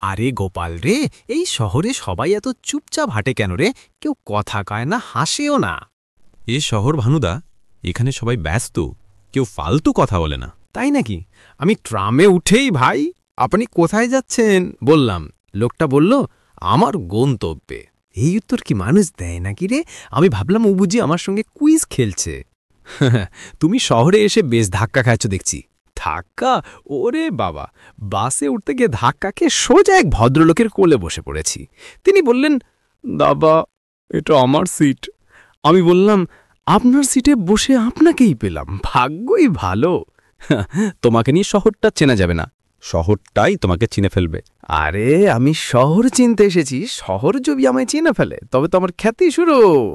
আরে গোপাল রে, এই শহরে সবাই এত চুপচাপ হাঁটে কেন রে? কেউ কথা কয় না, হাসেও না। এ শহর ভানুদা, এখানে সবাই ব্যস্ত, কেউ ফালতু কথা বলে না। তাই নাকি? আমি ট্রামে উঠেই ভাই, আপনি কোথায় যাচ্ছেন বললাম, লোকটা বলল আমার গন্তব্যে। এই উত্তর কি মানুষ দেয় নাকি রে? আমি ভাবলাম ও বুঝি আমার সঙ্গে কুইজ খেলছে। তুমি শহরে এসে বেশ ধাক্কা খাচ্ছ দেখছি। ধাক্কা? ওরে বাবা, বাসে উঠতে গিয়ে ধাক্কা খেয়ে সোজা এক ভদ্রলোকের কোলে বসে পড়েছি। তিনি বললেন, দাদা এটা আমার সিট। আমি বললাম, আপনার সিটে বসে আপনাকেই পেলাম, ভাগ্যই ভালো। তোমাকে নিয়ে শহরটা চেনা যাবে না। শহরটাই তোমাকে চিনে ফেলবে। আরে আমি শহর চিনতে এসেছি, শহর যদি আমায় চিনে ফেলে তবে তো আমার খ্যাতি শুরু।